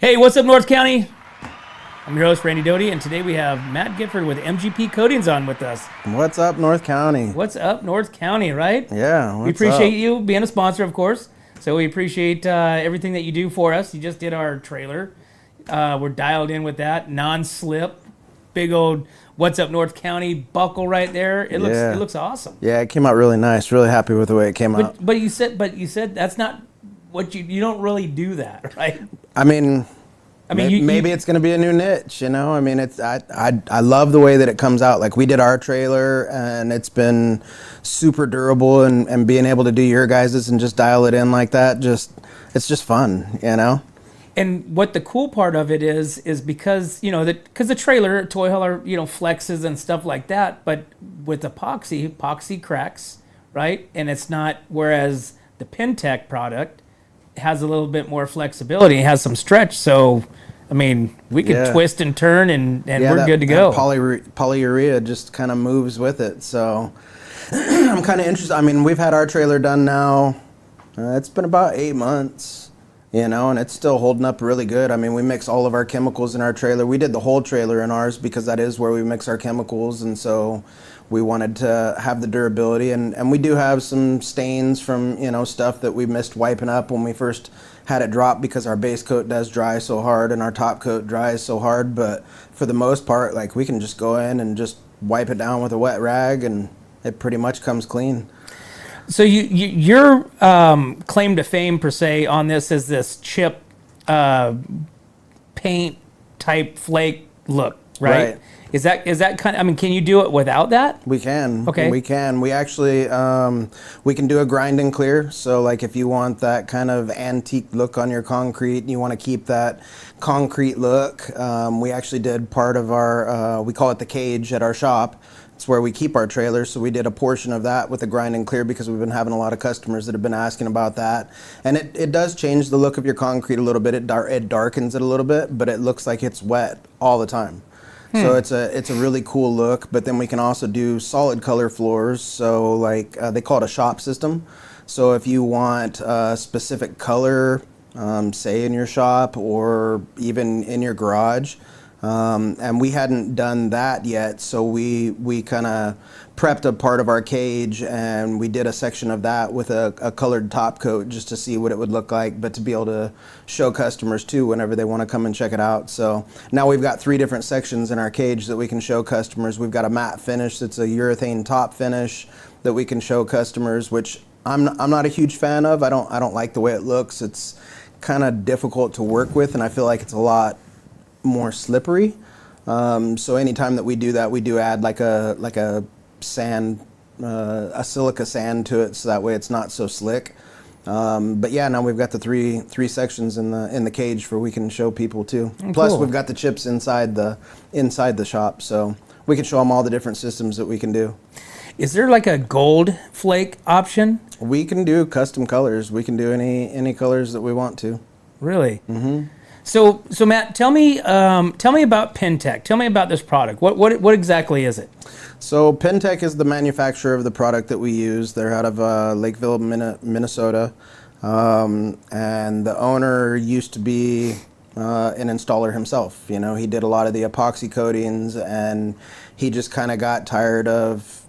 Hey, what's up, North County? I'm your host, Randy Doty, and today we have Matt Gifford with MGP Coatings on with us. What's up, North County? What's up, North County, right? Yeah, we appreciate you being a sponsor, of course. So we appreciate everything that you do for us. You just did our trailer. We're dialed in with that. Non-slip. Big old What's Up North County buckle right there. It looks awesome. Yeah, it came out really nice. Really happy with the way it came out. But you said that's not what you don't really do that, right? I mean, maybe it's going to be a new niche, you know? I mean, I love the way that it comes out. Like, we did our trailer, and it's been super durable, and being able to do your guys's and just dial it in like that, it's just fun, you know? And what the cool part of it is because, because the trailer, toy hauler, flexes and stuff like that, but with epoxy cracks, right? And it's not, whereas the Pentec product has a little bit more flexibility, has some stretch, so I mean, we could twist and turn and we're good to go. Polyurea just kind of moves with it, so I'm kind of interested. I mean, we've had our trailer done now, it's been about 8 months, and it's still holding up really good. I mean, we mix all of our chemicals in our trailer. We did the whole trailer in ours because that is where we mix our chemicals, and so we wanted to have the durability, and we do have some stains from, stuff that we missed wiping up when we first had it drop because our base coat does dry so hard and our top coat dries so hard. But for the most part, like, we can just go in and just wipe it down with a wet rag and it pretty much comes clean. So your claim to fame per se on this is this chip paint type flake look, right? Is that kind of, I mean, can you do it without that? We can. Okay. We can. We actually, we can do a grind and clear. So, like, if you want that kind of antique look on your concrete and you want to keep that concrete look, we actually did part of our, we call it the cage at our shop. It's where we keep our trailers. So we did a portion of that with the grind and clear because we've been having a lot of customers that have been asking about that. And it does change the look of your concrete a little bit. It darkens it a little bit, but it looks like it's wet all the time. So it's a really cool look, but then we can also do solid color floors. So, like, they call it a shop system. So if you want a specific color, say in your shop or even in your garage, and we hadn't done that yet, so we kind of prepped a part of our cage and we did a section of that with a colored top coat just to see what it would look like, but to be able to show customers too whenever they want to come and check it out. So now we've got 3 different sections in our cage that we can show customers. We've got a matte finish that's a urethane top finish that we can show customers, which I'm not a huge fan of. I don't like the way it looks. It's kind of difficult to work with, and I feel like it's a lot more slippery. So anytime that we do that, we do add like a sand, a silica sand to it, so that way it's not so slick. But yeah, now we've got the three sections in the cage we can show people too. Oh, Plus, cool. we've got the chips inside the shop, so we can show them all the different systems that we can do. Is there like a gold flake option? We can do custom colors. We can do any colors that we want to. Really? Mm-hmm. So Matt, tell me about Pentec. Tell me about this product. What exactly is it? So Pentec is the manufacturer of the product that we use. They're out of Lakeville, Minnesota, and the owner used to be an installer himself. He did a lot of the epoxy coatings, and he just kind of got tired of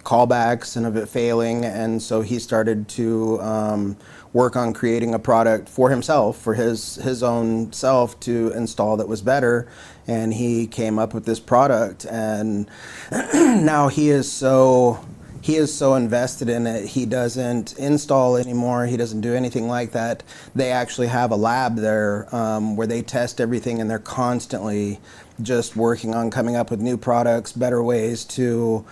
callbacks and of it failing, and so he started to work on creating a product for himself, for his own self to install that was better, and he came up with this product, and now he is so invested in it. He doesn't install anymore. He doesn't do anything like that. They actually have a lab there where they test everything, and they're constantly just working on coming up with new products, better ways to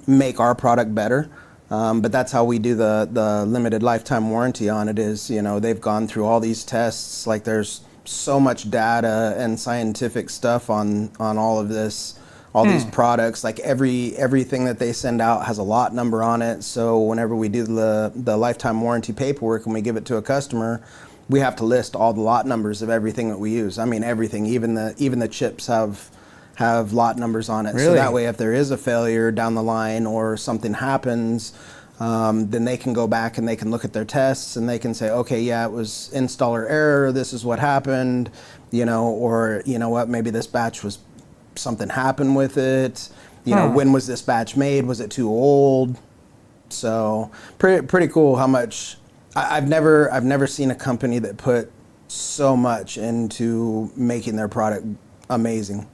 make our product better. But that's how we do the limited lifetime warranty on it is, they've gone through all these tests. Like, there's so much data and scientific stuff on all of this, all these products. Like, everything that they send out has a lot number on it. So whenever we do the lifetime warranty paperwork and we give it to a customer, we have to list all the lot numbers of everything that we use. I mean, everything, even the chips have lot numbers on it. Really? So that way, if there is a failure down the line or something happens, then they can go back and they can look at their tests and they can say, okay, yeah, it was installer error. This is what happened, or you know what, maybe this batch was something happened with it. When was this batch made? Was it too old? So pretty cool how much I've never seen a company that put so much into making their product amazing.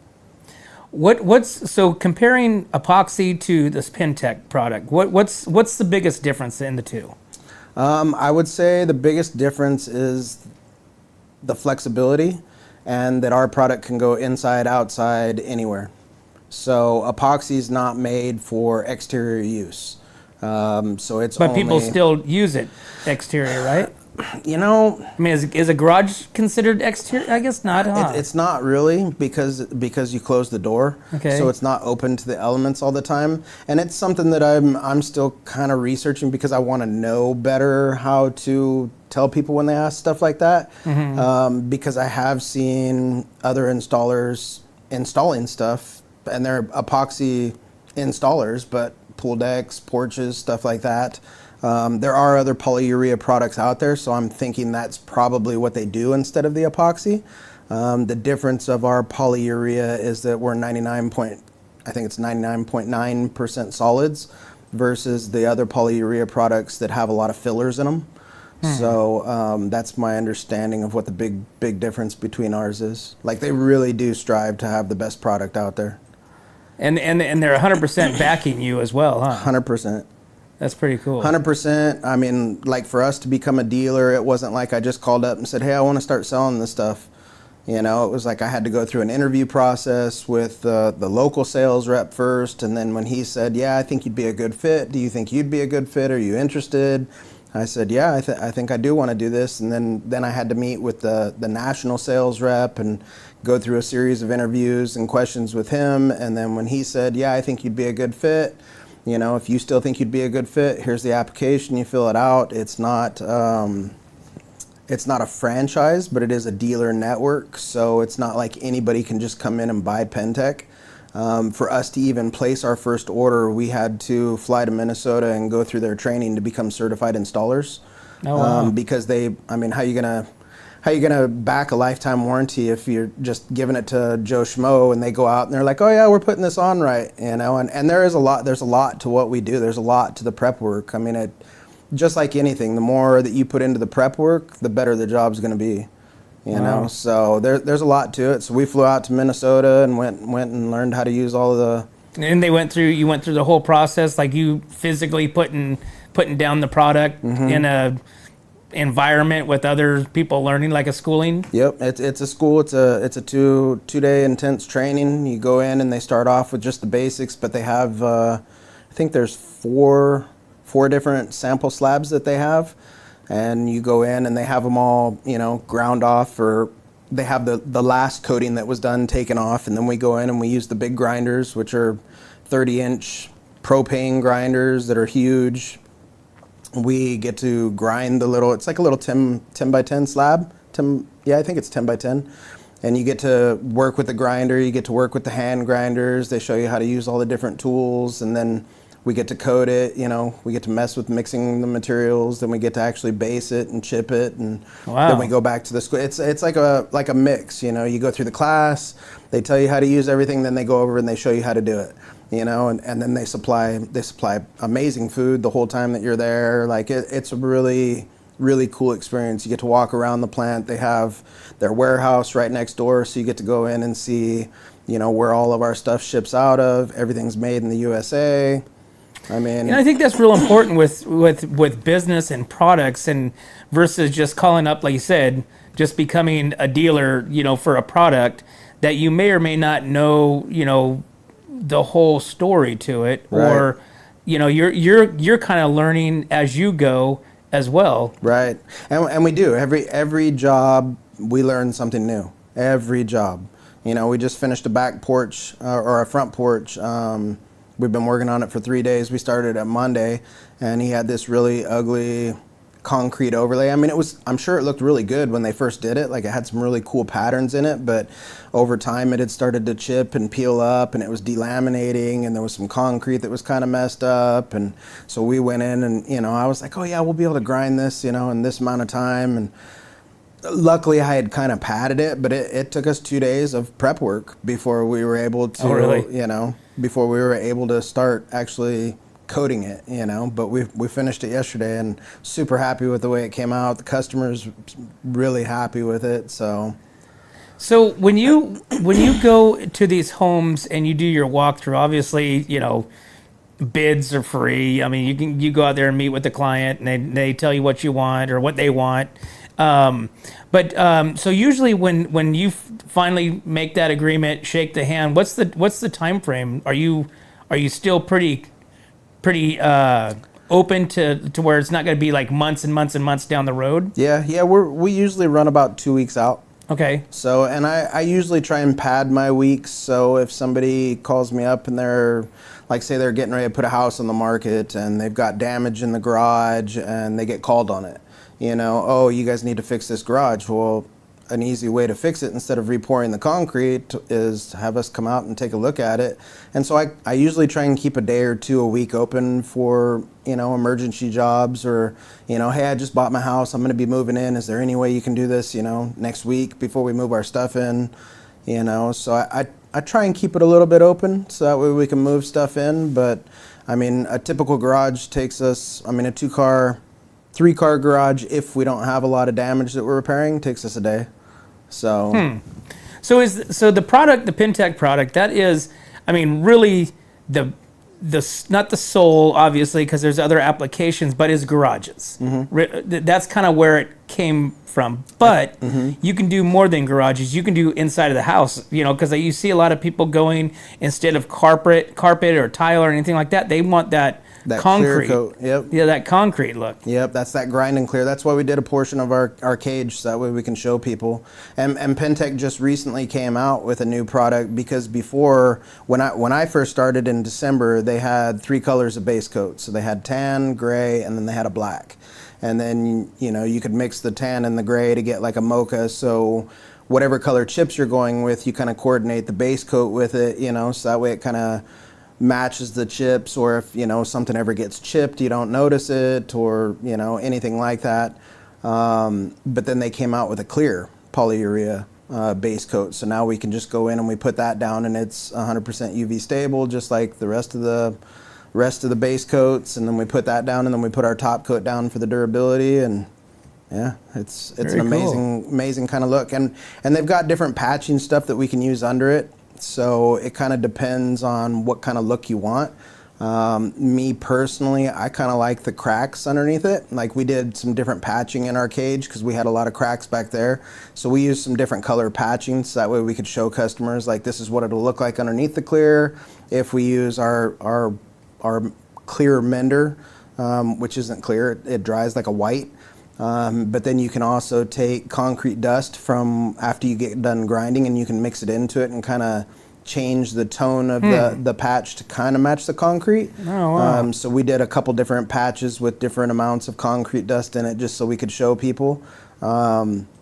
So comparing epoxy to this Pentec product, what's the biggest difference in the two? I would say the biggest difference is the flexibility, and that our product can go inside, outside, anywhere. So epoxy is not made for exterior use. So it's But people still use it exterior, right? I mean, is a garage considered exterior? I guess not, huh? It's not really, because you close the door. Okay. So it's not open to the elements all the time. And it's something that I'm still kind of researching, because I want to know better how to tell people when they ask stuff like that. Because I have seen other installers installing stuff, and they're epoxy installers, but pool decks, porches, stuff like that. There are other polyurea products out there, so I'm thinking that's probably what they do instead of the epoxy. The difference of our polyurea is that we're 99.9% solids versus the other polyurea products that have a lot of fillers in them. So that's my understanding of what the big difference between ours is. Like, they really do strive to have the best product out there. And they're 100% backing you as well, huh? 100%. That's pretty cool. 100%. I mean, like, for us to become a dealer, it wasn't like I just called up and said, hey, I want to start selling this stuff. It was like I had to go through an interview process with the local sales rep first. And then when he said, yeah, I think you'd be a good fit. Do you think you'd be a good fit? Are you interested? I said, yeah, I think I do want to do this. And then I had to meet with the national sales rep and go through a series of interviews and questions with him. And then when he said, yeah, I think you'd be a good fit, if you still think you'd be a good fit, here's the application, you fill it out. It's not a franchise, but it is a dealer network. So it's not like anybody can just come in and buy Pentec. For us to even place our first order, we had to fly to Minnesota and go through their training to become certified installers. Oh, wow. Because how you gonna back a lifetime warranty if you're just giving it to Joe Schmo and they go out and they're like, oh yeah, we're putting this on right, and there's a lot to what we do. There's a lot to the prep work. I mean, just like anything, the more that you put into the prep work, the better the job's gonna be. Wow. So there's a lot to it. So we flew out to Minnesota and went and learned how to use all of the. And you went through the whole process, like you physically putting down the product in a environment with other people learning, like a schooling. Yep, it's a school. It's a two-day intense training. You go in and they start off with just the basics, but they have I think there's four different sample slabs that they have. And you go in and they have them all, ground off, or they have the last coating that was done taken off. And then we go in and we use the big grinders, which are 30-inch propane grinders that are huge. We get to grind it's like a little 10 by 10 slab. I think it's 10 by 10. And you get to work with the grinder, you get to work with the hand grinders. They show you how to use all the different tools, and then we get to coat it, we get to mess with mixing the materials, then we get to actually base it and chip it, and wow. Then we go back to the school. It's like a mix, you go through the class, they tell you how to use everything, then they go over and they show you how to do it, and then they supply amazing food the whole time that you're there. Like it's a really, really cool experience. You get to walk around the plant. They have their warehouse right next door, so you get to go in and see, where all of our stuff ships out of. Everything's made in the USA. And I think that's real important with business and products, and versus just calling up, like you said, just becoming a dealer, for a product that you may or may not know, the whole story to it, right. Or, you're kind of learning as you go as well. Right, and we do every job we learn something new. Every job, we just finished a back porch or a front porch. We've been working on it for 3 days. We started at Monday, and he had this really ugly concrete overlay. I mean, I'm sure it looked really good when they first did it. Like, it had some really cool patterns in it, but over time it had started to chip and peel up, and it was delaminating, and there was some concrete that was kind of messed up. And so we went in and, I was like, oh yeah, we'll be able to grind this, in this amount of time. And luckily I had kind of padded it, but it took us 2 days of prep work before we were able to, before we were able to start actually coating it, but we finished it yesterday and super happy with the way it came out. The customer's really happy with it. So when you go to these homes and you do your walkthrough, obviously, bids are free. I mean, you go out there and meet with the client and they tell you what you want or what they want. So usually when you finally make that agreement, shake the hand, what's the time frame? Are you still pretty open to where it's not going to be like months and months and months down the road? Yeah. We usually run about 2 weeks out. Okay. So, and I usually try and pad my weeks. So if somebody calls me up and they're, like, say they're getting ready to put a house on the market and they've got damage in the garage and they get called on it, oh, you guys need to fix this garage. Well, an easy way to fix it instead of repouring the concrete is have us come out and take a look at it. And so I usually try and keep a day or two a week open for, emergency jobs or, hey, I just bought my house. I'm going to be moving in. Is there any way you can do this, next week before we move our stuff in? So I try and keep it a little bit open so that way we can move stuff in. But I mean, a typical garage takes us, a 3-car garage, if we don't have a lot of damage that we're repairing, takes us a day. So, so the product, the Pentec product, that is, really the not the soul, obviously, because there's other applications, but is garages. Mm-hmm. That's kind of where it came from. But you can do more than garages. You can do inside of the house, because you see a lot of people going, instead of carpet or tile or anything like that, they want that concrete clear coat. Yep. Yeah, that concrete look. Yep, that's that grind and clear. That's why we did a portion of our cage, so that way we can show people. And Pentec just recently came out with a new product, because before, when I first started in December, they had 3 colors of base coat. So they had tan, gray, and then they had a black. And then you could mix the tan and the gray to get like a mocha. So whatever color chips you're going with, you kind of coordinate the base coat with it, so that way it kind of matches the chips. Or if something ever gets chipped, you don't notice it, or anything like that. But then they came out with a clear polyurea base coat, so now we can just go in and we put that down, and it's 100% UV stable, just like the rest of the base coats. And then we put that down, and then we put our top coat down for the durability. And yeah, it's an amazing kind of look. And they've got different patching stuff that we can use under it. So it kind of depends on what kind of look you want. Me personally, I kind of like the cracks underneath it. Like, we did some different patching in our cage because we had a lot of cracks back there. So we used some different color patching, so that way we could show customers, like, this is what it'll look like underneath the clear. If we use our clear mender, which isn't clear, it dries like a white. But then you can also take concrete dust from after you get done grinding, and you can mix it into it and kind of change the tone of the patch to kind of match the concrete. Oh, wow. So we did a couple different patches with different amounts of concrete dust in it, just so we could show people.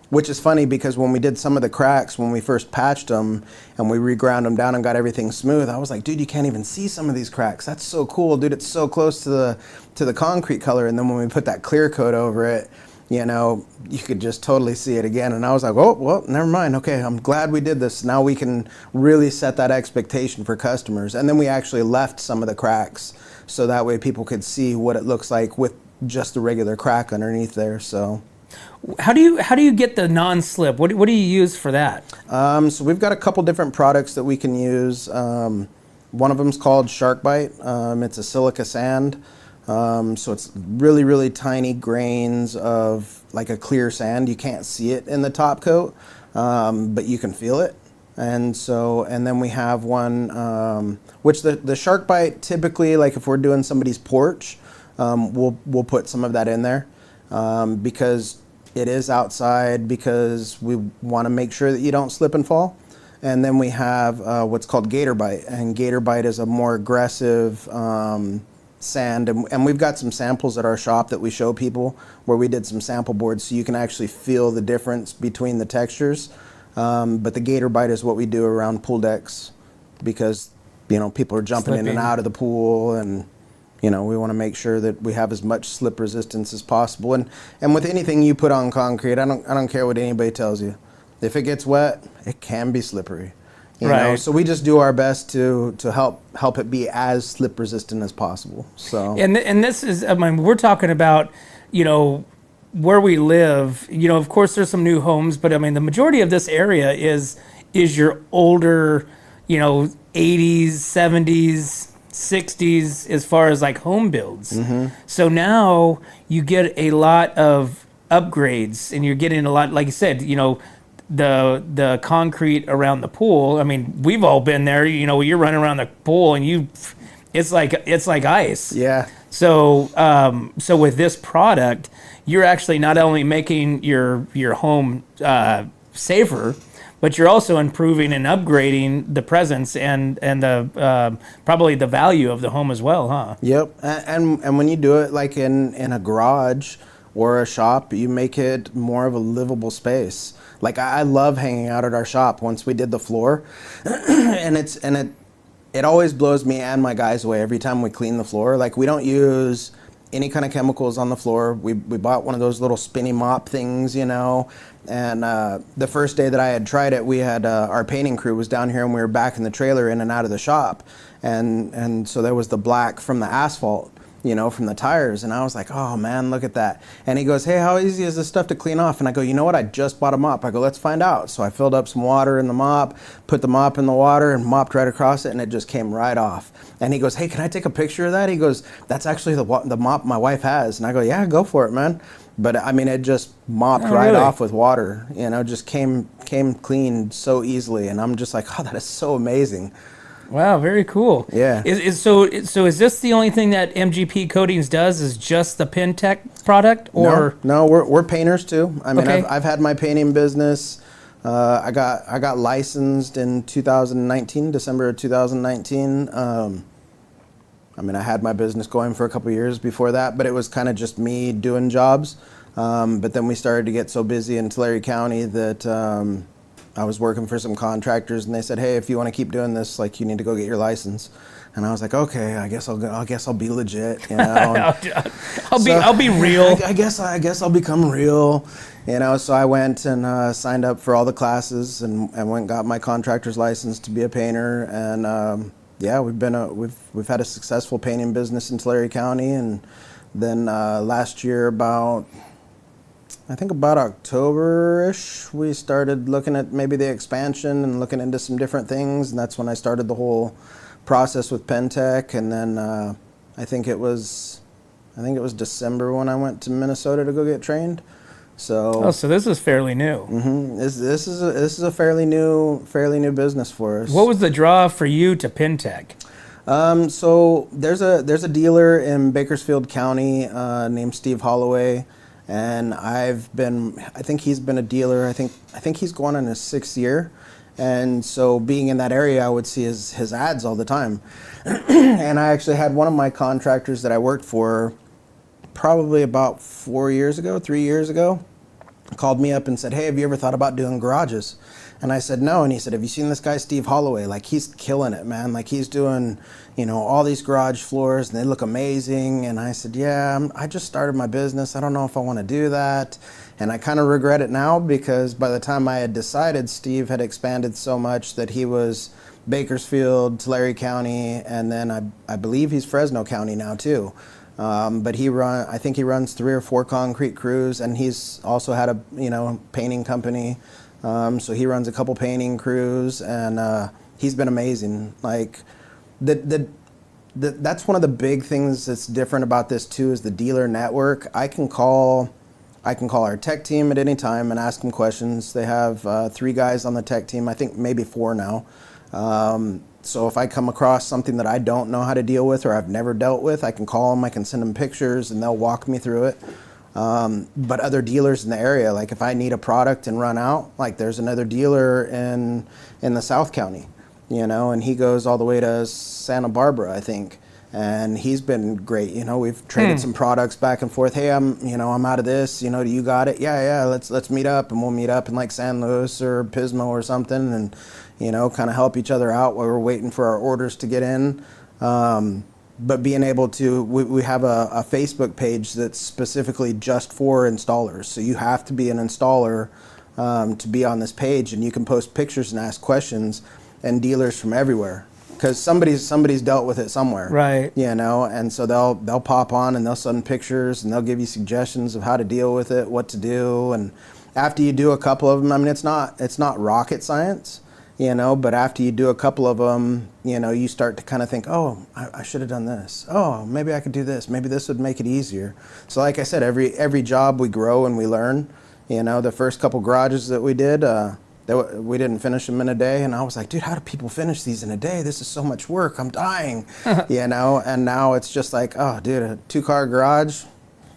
Which is funny, because when we did some of the cracks, when we first patched them and we reground them down and got everything smooth, I was like, dude, you can't even see some of these cracks. That's so cool, dude. It's so close to the concrete color. And then when we put that clear coat over it, you could just totally see it again. And I was like, oh, well, never mind. Okay, I'm glad we did this. Now we can really set that expectation for customers. And then we actually left some of the cracks, so that way people could see what it looks like with just the regular crack underneath there. So how do you get the non-slip? What do you use for that? So we've got a couple different products that we can use. One of them is called Shark Bite. It's a silica sand. So it's really, really tiny grains of like a clear sand. You can't see it in the top coat, but you can feel it. And then we have one, which the Shark Bite, typically, like if we're doing somebody's porch, we'll put some of that in there, because it is outside, because we want to make sure that you don't slip and fall. And then we have what's called Gator Bite, and Gator Bite is a more aggressive sand, and we've got some samples at our shop that we show people where we did some sample boards so you can actually feel the difference between the textures. But the gator bite is what we do around pool decks because, you know, people are jumping in and out of the pool, and, you know, we want to make sure that we have as much slip resistance as possible. And with anything you put on concrete, I don't care what anybody tells you. If it gets wet, it can be slippery. You know? So we just do our best to help it be as slip resistant as possible. So and this is, I mean, we're talking about, you know, where we live. You know, of course, there's some new homes, but I mean, the majority of this area is your older, you know, 80s, 70s, 60s, as far as like home builds. Mm-hmm. So now you get a lot of upgrades, and you're getting a lot, like you said, you know, the concrete around the pool. I mean, we've all been there. You know, you're running around the pool and it's like ice. Yeah. So so with this product, you're actually not only making your home safer, but you're also improving and upgrading the presence and the probably the value of the home as well, huh? Yep. And when you do it like in a garage or a shop, you make it more of a livable space. Like I love hanging out at our shop once we did the floor, and it always blows me and my guys away every time we clean the floor. Like we don't use any kind of chemicals on the floor. We bought one of those little spinny mop things, you know, and the first day that I had tried it, we had our painting crew was down here, and we were backing the trailer in and out of the shop, and so there was the black from the asphalt, you know, from the tires. And I was like, oh man, look at that. And he goes, hey, how easy is this stuff to clean off? And I go, you know what? I just bought a mop. I go, let's find out. So I filled up some water in the mop, put the mop in the water and mopped right across it, and it just came right off. And he goes, hey, can I take a picture of that? He goes, that's actually the mop my wife has. And I go, yeah, go for it, man. But I mean, it just mopped right off with water, you know, just came clean so easily. And I'm just like, oh, that is so amazing. Wow, very cool. Yeah. So is this the only thing that MGP Coatings does? Is just the Pentec product, or no? We're painters too. I mean, Okay. I've had my painting business. I got licensed in 2019, December of 2019. I mean, I had my business going for a couple of years before that, but it was kind of just me doing jobs. But then we started to get so busy in Tulare County that I was working for some contractors, and they said, hey, if you want to keep doing this, like, you need to go get your license. And I was like, okay, I guess I'll be legit, you know. I'll be real. I guess I'll become real, you know. So I went and signed up for all the classes and went and got my contractor's license to be a painter. And yeah, we've had a successful painting business in Tulare County. And then last year, about October-ish, we started looking at maybe the expansion and looking into some different things, and that's when I started the whole process with Pentec. And then I think it was December when I went to Minnesota to go get trained. So so this is fairly new. Mm-hmm. This is a fairly new business for us. What was the draw for you to Pentec? So there's a dealer in Bakersfield County named Steve Holloway. And I think he's been a dealer. I think he's going on his 6th year. And so being in that area, I would see his ads all the time. And I actually had one of my contractors that I worked for probably about 3 years ago, called me up and said, hey, have you ever thought about doing garages? And I said, no. And he said, have you seen this guy, Steve Holloway? Like, he's killing it, man. Like, he's doing, you know, all these garage floors, and they look amazing. And I said, yeah, I just started my business. I don't know if I want to do that. And I kind of regret it now, because by the time I had decided, Steve had expanded so much that he was Bakersfield, Tulare County, and then I believe he's Fresno County now too. But I think he runs 3 or 4 concrete crews, and he's also had a, you know, painting company. So he runs a couple painting crews, and he's been amazing. Like that's one of the big things that's different about this too, is the dealer network. I can call our tech team at any time and ask them questions. They have 3 guys on the tech team, I think maybe 4 now. So if I come across something that I don't know how to deal with or I've never dealt with, I can call them, I can send them pictures, and they'll walk me through it. But other dealers in the area, like if I need a product and run out, like there's another dealer in the South County, you know, and he goes all the way to Santa Barbara, I think. and he's been great. You know, we've traded some products back and forth. Hey, I'm out of this. You know, do you got it? Yeah. Let's meet up, and we'll meet up in like San Luis or Pismo or something, and you know, kind of help each other out while we're waiting for our orders to get in. But being able to, we have a Facebook page that's specifically just for installers. So you have to be an installer to be on this page, and you can post pictures and ask questions, and dealers from everywhere, because somebody's dealt with it somewhere, right? You know, and so they'll pop on and they'll send pictures and they'll give you suggestions of how to deal with it, what to do, and after you do a couple of them, I mean, it's not rocket science, you know, but after you do a couple of them, you know, you start to kind of think, oh, I should have done this. Oh, maybe I could do this. Maybe this would make it easier. So like I said, every job we grow and we learn. You know, the first couple garages that we did, we didn't finish them in a day. And I was like, dude, how do people finish these in a day? This is so much work. I'm dying, you know? And now it's just like, oh, dude, a 2-car garage.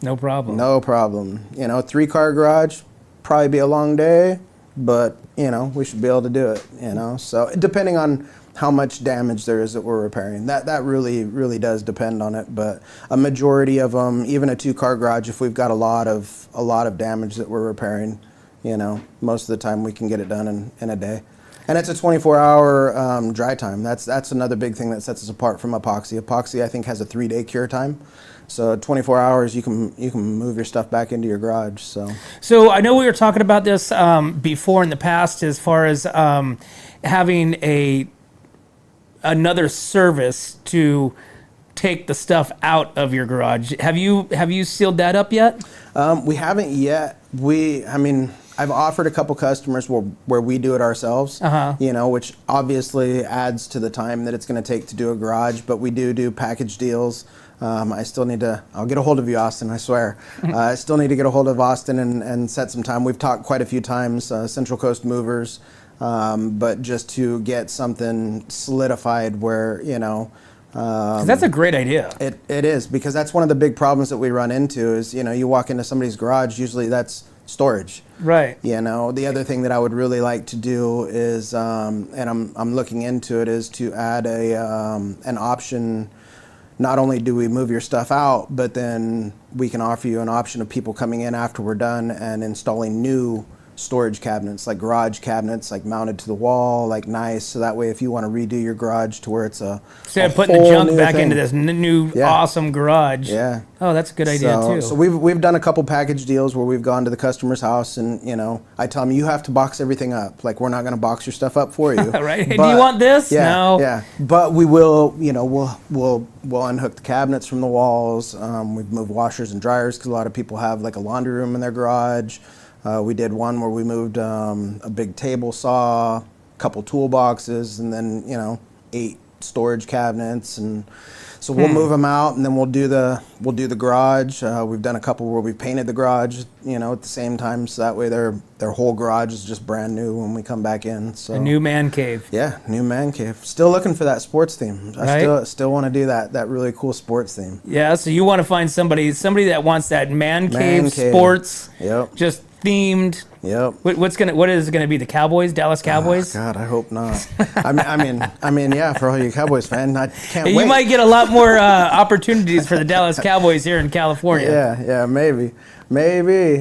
No problem. No problem. You know, 3-car garage, probably be a long day, but, you know, we should be able to do it, you know? So depending on how much damage there is that we're repairing, that really does depend on it. But a majority of them, even a 2-car garage, if we've got a lot of damage that we're repairing, you know, most of the time we can get it done in a day. And it's a 24-hour dry time. That's another big thing that sets us apart from epoxy. Epoxy, I think, has a 3-day cure time. So 24 hours, you can move your stuff back into your garage. So I know we were talking about this before in the past, as far as having another service to take the stuff out of your garage. Have you sealed that up yet? We haven't yet. I've offered a couple customers where we do it ourselves, you know, which obviously adds to the time that it's going to take to do a garage, but we do package deals. I still need to, I'll get a hold of you, Austin, I swear. I still need to get a hold of Austin and set some time. We've talked quite a few times, Central Coast Movers, but just to get something solidified where, you know. 'Cause that's a great idea. It is, because that's one of the big problems that we run into is, you know, you walk into somebody's garage, usually that's storage. Right. You know, the other thing that I would really like to do is, and I'm looking into it, is to add an option. Not only do we move your stuff out, but then we can offer you an option of people coming in after we're done and installing new storage cabinets, like garage cabinets, like mounted to the wall, like nice. So that way, if you want to redo your garage to where it's instead of putting the junk back into this new awesome garage. Yeah. Oh, that's a good idea too. So we've done a couple package deals where we've gone to the customer's house and, you know, I tell them, you have to box everything up. Like, we're not going to box your stuff up for you. Right. Hey, do you want this? Yeah, no. Yeah. But we will, you know, we'll unhook the cabinets from the walls. We've moved washers and dryers because a lot of people have like a laundry room in their garage. We did one where we moved a big table saw, a couple toolboxes, and then, you know, 8 storage cabinets, and so we'll move them out, and then we'll do the garage. We've done a couple where we painted the garage, you know, at the same time, so that way their whole garage is just brand new when we come back in. So a new man cave. Yeah, new man cave. Still looking for that sports theme. I still want to do that really cool sports theme. Yeah, so you want to find somebody that wants that man cave sports. Yep. Just themed. Yep. What is it gonna be? The Cowboys, Dallas Cowboys? Oh, God, I hope not. I mean, yeah, for all you Cowboys fans, I can't wait. You might get a lot more opportunities for the Dallas Cowboys here in California. Yeah, maybe.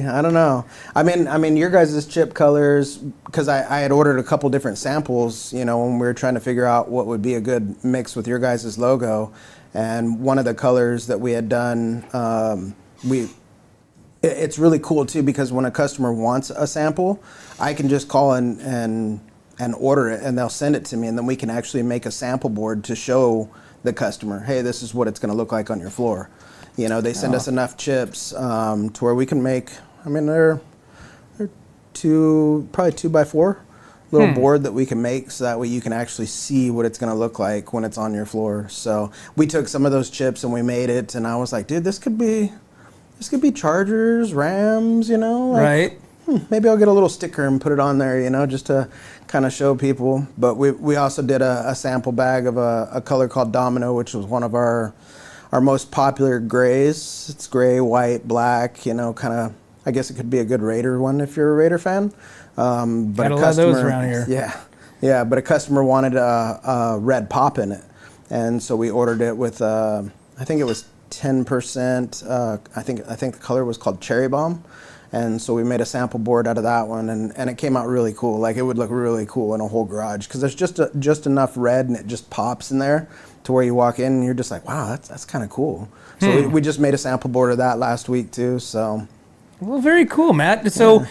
I don't know. I mean, your guys' chip colors, because I had ordered a couple different samples, you know, when we were trying to figure out what would be a good mix with your guys' logo, and one of the colors that we had done, it's really cool too, because when a customer wants a sample, I can just call and order it, and they'll send it to me, and then we can actually make a sample board to show the customer, hey, this is what it's going to look like on your floor. You know, they send us enough chips to where we can make. I mean, they're probably 2x4 little board that we can make, so that way you can actually see what it's going to look like when it's on your floor. So we took some of those chips and we made it, and I was like, dude, this could be Chargers, Rams, you know? Like, right. Maybe I'll get a little sticker and put it on there, you know, just to kind of show people. But we also did a sample bag of a color called Domino, which was one of our most popular grays. It's gray, white, black, you know, kind of, I guess it could be a good Raider one if you're a Raider fan. But got a lot of those around here. Yeah, but a customer wanted a red pop in it. and so we ordered it with I think it was 10%. I think the color was called Cherry Bomb. And so we made a sample board out of that one, and it came out really cool. Like, it would look really cool in a whole garage because there's just enough red, and it just pops in there to where you walk in and you're just like, wow, that's kind of cool. So we just made a sample board of that last week too. So, well, very cool, Matt. So,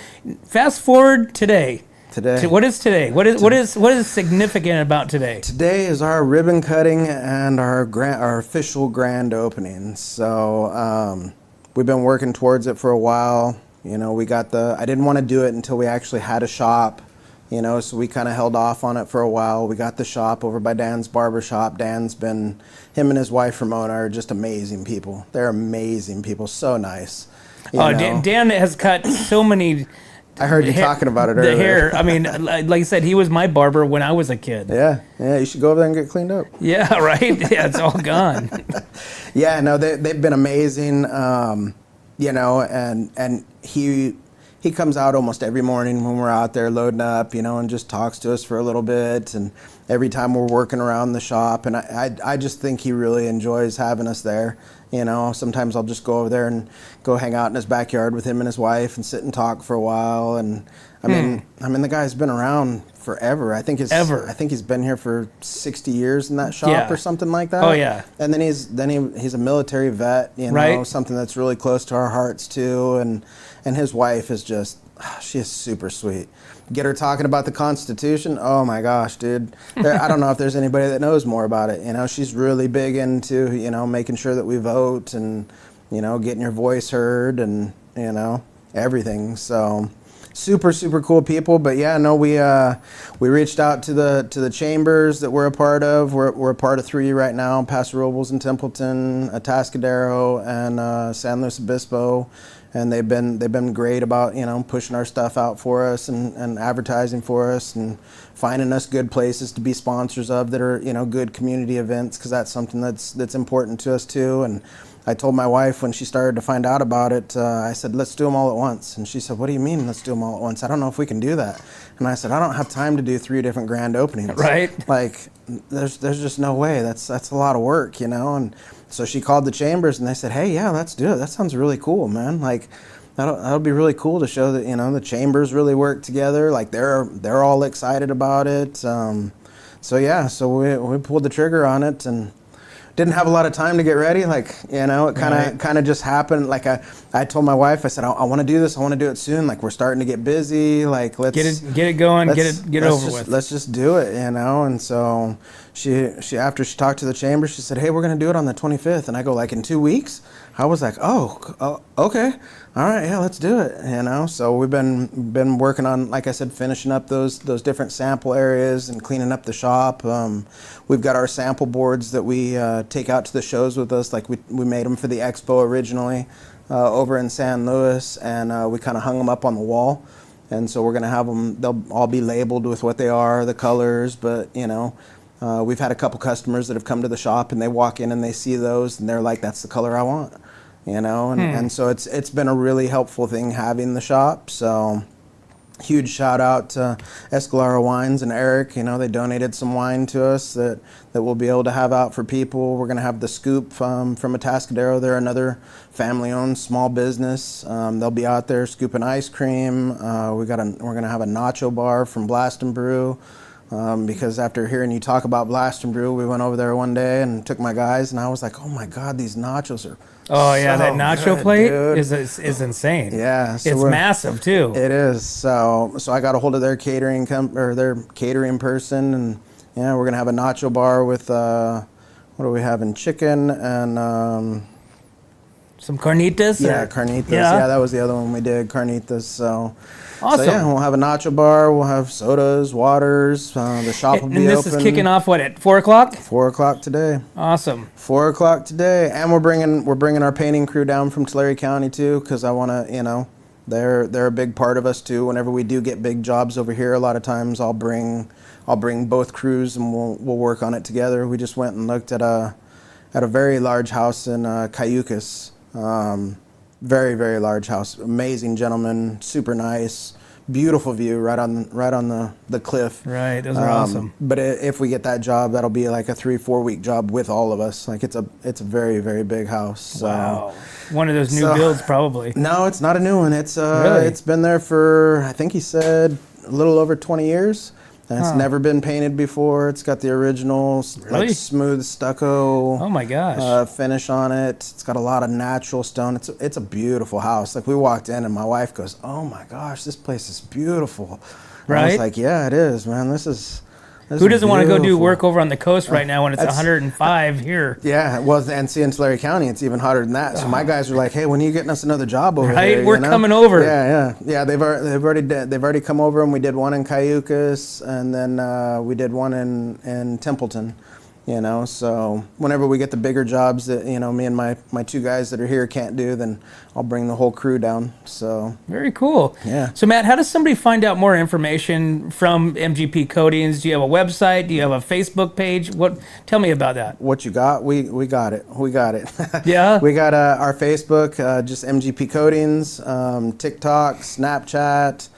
fast forward today. What is today? What is significant about today? Today is our ribbon cutting and our official grand opening. So we've been working towards it for a while. You know, I didn't want to do it until we actually had a shop, you know, so we kind of held off on it for a while. We got the shop over by Dan's barber shop. Him and his wife Ramona are just amazing people. They're amazing people, so nice. Dan has cut so many. I heard you talking about it earlier. The hair, I mean, like I said, he was my barber when I was a kid. Yeah, you should go over there and get cleaned up. Yeah, right? Yeah, it's all gone. Yeah, no, they've been amazing. You know, and he comes out almost every morning when we're out there loading up, you know, and just talks to us for a little bit. And every time we're working around the shop, and I just think he really enjoys having us there. You know, sometimes I'll just go over there and go hang out in his backyard with him and his wife and sit and talk for a while. And I mean, the guy's been around forever. I think he's been here for 60 years in that shop or something like that. Oh yeah. And then he's a military vet, you know, right. Something that's really close to our hearts too. And his wife is just, she is super sweet. Get her talking about the Constitution. Oh my gosh, dude. I don't know if there's anybody that knows more about it. You know, she's really big into, you know, making sure that we vote and, you know, getting your voice heard and, you know, everything. So super, super cool people. But yeah, no, we reached out to the chambers that we're a part of. We're a part of 3 right now: Paso Robles and Templeton, Atascadero, and San Luis Obispo. And they've been great about, you know, pushing our stuff out for us and advertising for us and finding us good places to be sponsors of that are, you know, good community events, because that's something that's important to us too. And I told my wife when she started to find out about it, I said, let's do them all at once. And she said, what do you mean let's do them all at once? I don't know if we can do that. And I said, I don't have time to do 3 different grand openings. Right. Like, there's just no way. That's a lot of work, you know. And so she called the chambers and they said, hey, yeah, let's do it. That sounds really cool, man. Like, that'll be really cool to show that, you know, the chambers really work together. Like, they're all excited about it. So we pulled the trigger on it and didn't have a lot of time to get ready. Like, you know, it kind of just happened. Like, I told my wife, I said, I want to do this. I want to do it soon. Like, we're starting to get busy. Like, let's get it going. Get it over with. Let's just do it, you know. And so she after she talked to the chamber, she said, hey, we're going to do it on the 25th. And I go, like, in 2 weeks? I was like, oh, okay. All right, yeah, let's do it, you know. So we've been working on, like I said, finishing up those different sample areas and cleaning up the shop. We've got our sample boards that we take out to the shows with us. Like, we made them for the expo originally over in San Luis, and we kind of hung them up on the wall. And so we're going to have them, they'll all be labeled with what they are, the colors, but, you know, we've had a couple customers that have come to the shop and they walk in and they see those and they're like, that's the color I want, you know. And so it's been a really helpful thing having the shop. So huge shout out to Escalera Wines and Eric. You know, they donated some wine to us that we'll be able to have out for people. We're going to have the Scoop from Atascadero. They're another family-owned small business. They'll be out there scooping ice cream. We're going to have a nacho bar from Blast and Brew. Because after hearing you talk about Blast and Brew, we went over there one day and took my guys, and I was like, oh my God, these nachos are that nacho good, plate dude. is insane. Yeah. So it's massive too. It is. So I got a hold of their catering person, and yeah, we're going to have a nacho bar with, what are we having? Chicken and, some carnitas? Yeah, carnitas. Yeah, that was the other one we did, carnitas. So awesome. So yeah, we'll have a nacho bar. We'll have sodas, waters. The shop will be open. And this is kicking off what, at 4 o'clock? 4 o'clock today. Awesome. 4 o'clock today, and we're bringing our painting crew down from Tulare County too, because I want to, you know, they're a big part of us too. Whenever we do get big jobs over here, a lot of times I'll bring both crews and we'll work on it together. We just went and looked at a very large house in Cayucas. Very, very large house. Amazing gentleman, super nice, beautiful view right on the cliff. Right, those are awesome. But if we get that job, that'll be like a 3-4 week job with all of us. Like it's a very, very big house. So. Wow, one of those new builds probably. No, it's not a new one. It's Really? It's been there for, I think he said, a little over 20 years. And it's never been painted before. It's got the original Really? like smooth stucco. Oh my gosh. Finish on it. It's got a lot of natural stone. It's a beautiful house. Like we walked in and my wife goes, "Oh my gosh, this place is beautiful." And I was Right? like, "Yeah, it is, man. This is Who doesn't want to go do beautiful." work over on the coast right now when it's That's- 105 here? Yeah, well, and see, in Tulare County, it's even hotter than that. So my guys are like, "Hey, when are you getting us another job over Right, here?" we're coming over. Yeah. They've already come over, and we did one in Cayucas, and then we did one in Templeton. You know, so whenever we get the bigger jobs that me and my two guys that are here can't do, then I'll bring the whole crew down. So Very cool. Yeah. So Matt, how does somebody find out more information from MGP Coatings? Do you have a website? Do you have a Facebook page? Tell me about that. what you got? We got it. We got it. Yeah? We got our Facebook, just MGP Coatings, TikTok, Snapchat.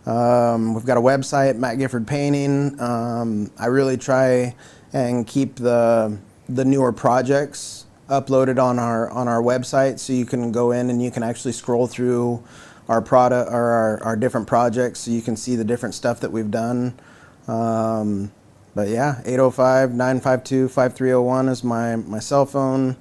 We've got a website, Matt Gifford Painting. I really try and keep the newer projects uploaded on our website, so you can go in and you can actually scroll through our product or our different projects, so you can see the different stuff that we've done. But yeah, 805-952-5301 is my cell phone.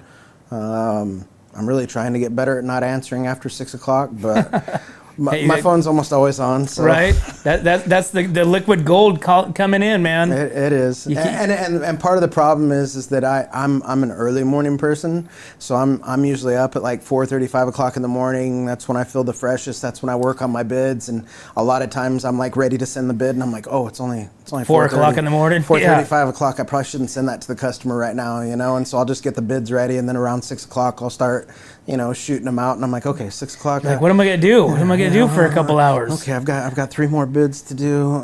I'm really trying to get better at not answering after 6 o'clock, but my phone's almost always on. So. Right? That's the liquid gold coming in, man. It is, and part of the problem is that I'm an early morning person, so I'm usually up at like 4:30, 5 o'clock in the morning. That's when I feel the freshest. That's when I work on my bids, and a lot of times I'm like ready to send the bid, and I'm like, oh, it's only 4 o'clock in the morning. 4:30, Yeah. 5 o'clock. I probably shouldn't send that to the customer right now, and so I'll just get the bids ready, and then around 6 o'clock I'll start, shooting them out, and I'm like, okay, 6 o'clock. Like, what am I gonna do? What am I gonna do for a couple hours? Okay, I've got 3 more bids to do.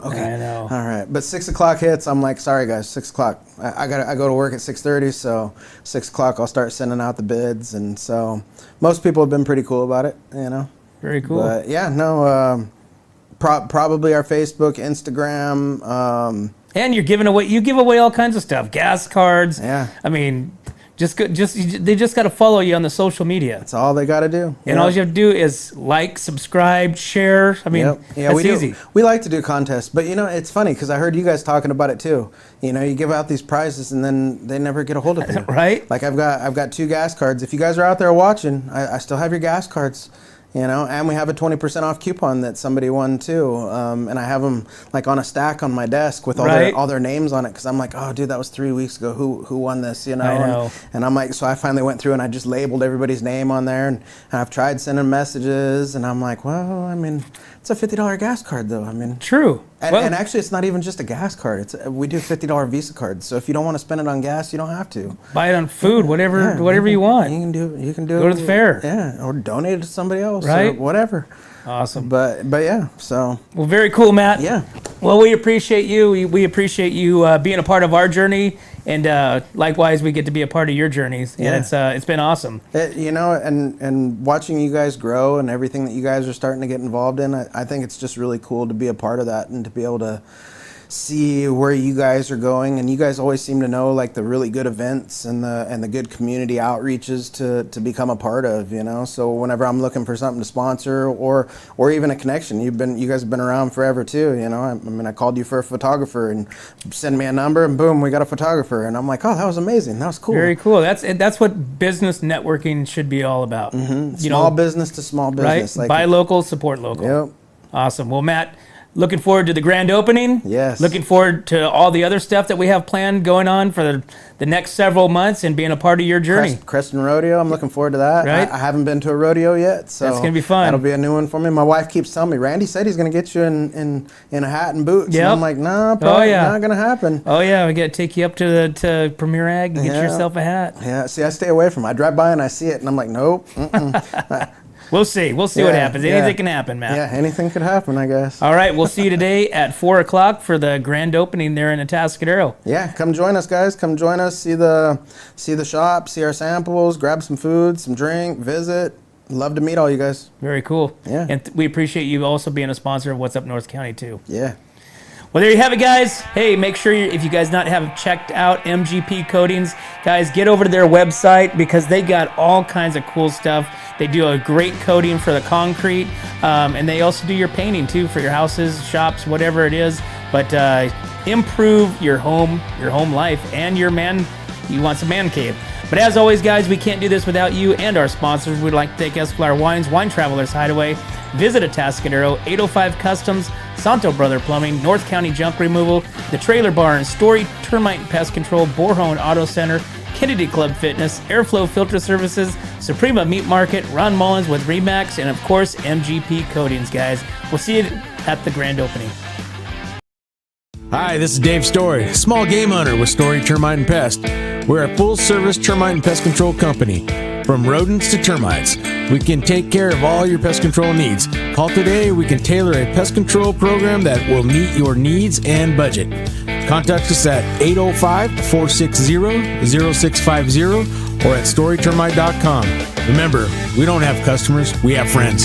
Okay, I know. All right, but 6 o'clock hits. I'm like, sorry guys, 6 o'clock. I go to work at 6:30, so 6 o'clock I'll start sending out the bids, and so most people have been pretty cool about it, Very cool. But yeah, no, probably our Facebook, Instagram. And you give away all kinds of stuff, gas cards. Yeah. I mean, they just got to follow you on the social media. That's all they got to do. And all you have to do is like, subscribe, share. I mean, Yeah, that's easy. We like to do contests, but it's funny because I heard you guys talking about it too. You give out these prizes and then they never get a hold of you. Right? Like I've got 2 gas cards. If you guys are out there watching, I still have your gas cards. And we have a 20% off coupon that somebody won too. And I have them like on a stack on my desk with all their names on it, because I'm like, oh, dude, that was 3 weeks ago. Who won this? I know. And I'm like, so I finally went through and I just labeled everybody's name on there, and I've tried sending messages, and I'm like, well, I mean, it's a $50 gas card though. I mean, True. And actually, it's not even just a gas card. We do $50 Visa cards. So if you don't want to spend it on gas, you don't have to. Buy it on food, whatever you want. You can do. Go to the fair. Yeah, or donate it to somebody else. Right. Or whatever. Awesome. But yeah. So. Well, very cool, Matt. Yeah. Well, we appreciate you. We appreciate you being a part of our journey, and likewise, we get to be a part of your journeys. Yeah. And it's been awesome. And watching you guys grow and everything that you guys are starting to get involved in, I think it's just really cool to be a part of that and to be able to see where you guys are going. And you guys always seem to know like the really good events and the good community outreaches to become a part of, so whenever I'm looking for something to sponsor or even a connection, you guys have been around forever too. I mean, I called you for a photographer and send me a number and boom, we got a photographer, and I'm like, oh, that was amazing, that was cool. Very cool. That's what business networking should be all about. Small business to small business, right? Buy local, support local. Yep. Awesome. Well, Matt, looking forward to the grand opening. Yes. Looking forward to all the other stuff that we have planned going on for the next several months and being a part of your journey. Creston Rodeo, I'm looking forward to that. Right. I haven't been to a rodeo yet, so that's going to be fun. That'll be a new one for me. My wife keeps telling me, Randy said he's going to get you in a hat and boots. Yep. And I'm like, no, probably not going to happen. Oh, yeah. We got to take you up to Premier Ag and get yourself a hat. Yeah, see, I stay away from it. I drive by and I see it, and I'm like, nope. We'll see. We'll see what happens. Anything can happen, Matt. Yeah, anything could happen, I guess. All right. We'll see you today at 4 o'clock for the grand opening there in Atascadero. Yeah, come join us, guys. Come join us. See the shop, see our samples, grab some food, some drink, visit. Love to meet all you guys. Very cool. Yeah. And we appreciate you also being a sponsor of What's Up North County too. Yeah. Well, there you have it, guys. Hey, make sure if you guys not have checked out MGP Coatings, guys, get over to their website because they got all kinds of cool stuff. They do a great coating for the concrete, and they also do your painting too for your houses, shops, whatever it is. But improve your home life, and you want some man cave. But as always, guys, we can't do this without you and our sponsors. We'd like to thank Escalar Wines, Wine Travelers Hideaway, Visit Atascadero, 805 Customs, Santo Brother Plumbing, North County Junk Removal, The Trailer Barn, Story Termite and Pest Control, Borhone Auto Center, Kennedy Club Fitness, Airflow Filter Services, Suprema Meat Market, Ron Mullins with Remax, and of course, MGP Coatings, guys. We'll see you at the grand opening. Hi, this is Dave Story, small game hunter with Story Termite and Pest. We're a full-service termite and pest control company. From rodents to termites, we can take care of all your pest control needs. Call today, we can tailor a pest control program that will meet your needs and budget. Contact us at 805-460-0650 or at storytermite.com. Remember, we don't have customers, we have friends.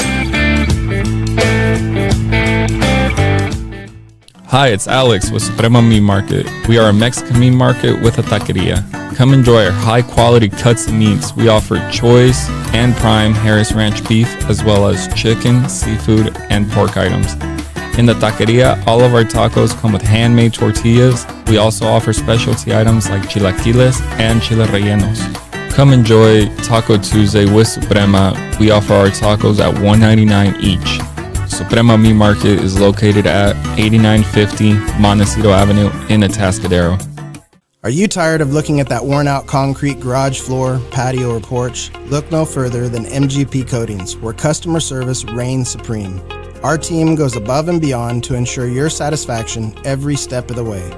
Hi, it's Alex with Suprema Meat Market. We are a Mexican meat market with a taqueria. Come enjoy our high-quality cuts and meats. We offer choice and prime Harris Ranch beef, as well as chicken, seafood, and pork items. In the taqueria, all of our tacos come with handmade tortillas. We also offer specialty items like chilaquiles and chile rellenos. Come enjoy Taco Tuesday with Suprema. We offer our tacos at $1.99 each. Suprema Meat Market is located at 8950 Montecito Avenue in Atascadero. Are you tired of looking at that worn-out concrete garage floor, patio, or porch? Look no further than MGP Coatings, where customer service reigns supreme. Our team goes above and beyond to ensure your satisfaction every step of the way.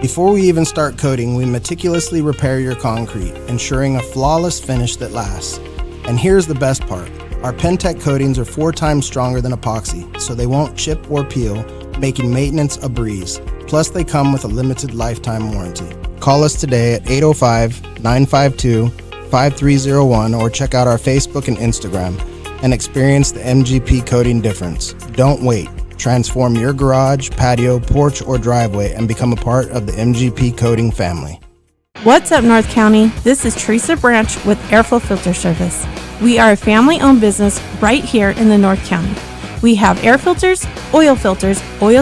Before we even start coating, we meticulously repair your concrete, ensuring a flawless finish that lasts. And here's the best part. Our Pentec coatings are 4 times stronger than epoxy, so they won't chip or peel, making maintenance a breeze. Plus, they come with a limited lifetime warranty. Call us today at 805-952-5301 or check out our Facebook and Instagram and experience the MGP coating difference. Don't wait. Transform your garage, patio, porch, or driveway and become a part of the MGP coating family. What's up, North County? This is Teresa Branch with Airflow Filter Service. We are a family-owned business right here in the North County. We have air filters, oils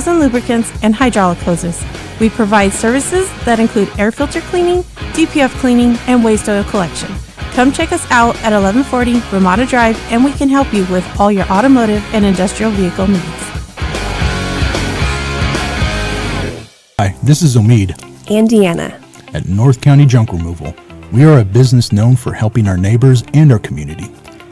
and lubricants, and hydraulic hoses. We provide services that include air filter cleaning, DPF cleaning, and waste oil collection. Come check us out at 1140 Ramada Drive, and we can help you with all your automotive and industrial vehicle needs. Hi, this is Omid and Deanna at North County Junk Removal. We are a business known for helping our neighbors and our community.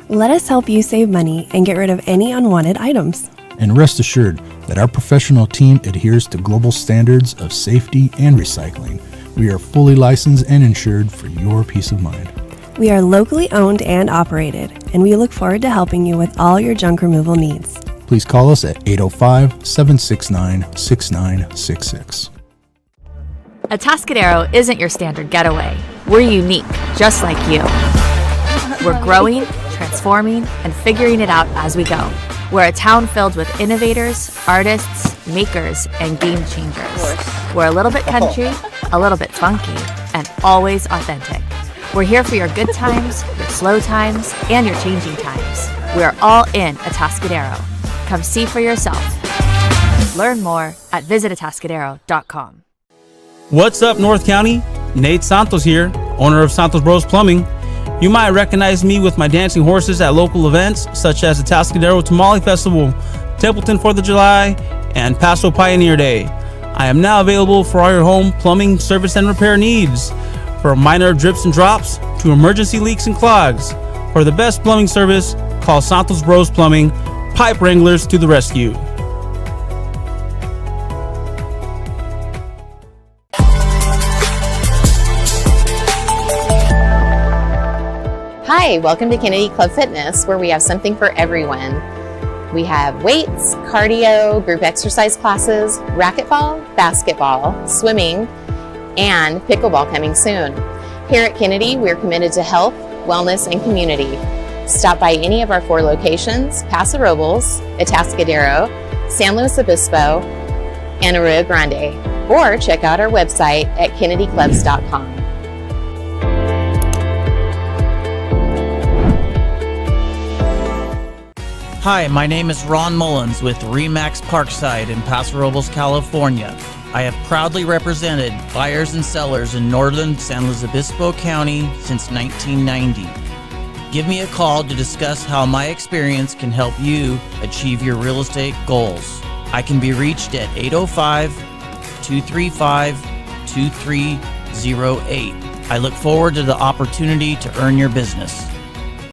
Let us help you save money and get rid of any unwanted items. And rest assured that our professional team adheres to global standards of safety and recycling. We are fully licensed and insured for your peace of mind. We are locally owned and operated, and we look forward to helping you with all your junk removal needs. Please call us at 805-769-6966. Atascadero isn't your standard getaway. We're unique, just like you. We're growing, transforming, and figuring it out as we go. We're a town filled with innovators, artists, makers, and game changers. We're a little bit country, a little bit funky, and always authentic. We're here for your good times, your slow times, and your changing times. We're all in Atascadero. Come see for yourself. Learn more at visitatascadero.com. What's up, North County? Nate Santos here, owner of Santos Bros Plumbing. You might recognize me with my dancing horses at local events such as the Atascadero Tamale Festival, Templeton 4th of July, and Paso Pioneer Day. I am now available for all your home plumbing service and repair needs, from minor drips and drops to emergency leaks and clogs. For the best plumbing service, call Santos Bros Plumbing, pipe wranglers to the rescue. Hi, welcome to Kennedy Club Fitness, where we have something for everyone. We have weights, cardio, group exercise classes, racquetball, basketball, swimming, and pickleball coming soon. Here at Kennedy, we're committed to health, wellness, and community. Stop by any of our 4 locations, Paso Robles, Atascadero, San Luis Obispo, and Arroyo Grande, or check out our website at kennedyclubs.com. Hi, my name is Ron Mullins with Remax Parkside in Paso Robles, California. I have proudly represented buyers and sellers in northern San Luis Obispo County since 1990. Give me a call to discuss how my experience can help you achieve your real estate goals. I can be reached at 805-235-2308. I look forward to the opportunity to earn your business.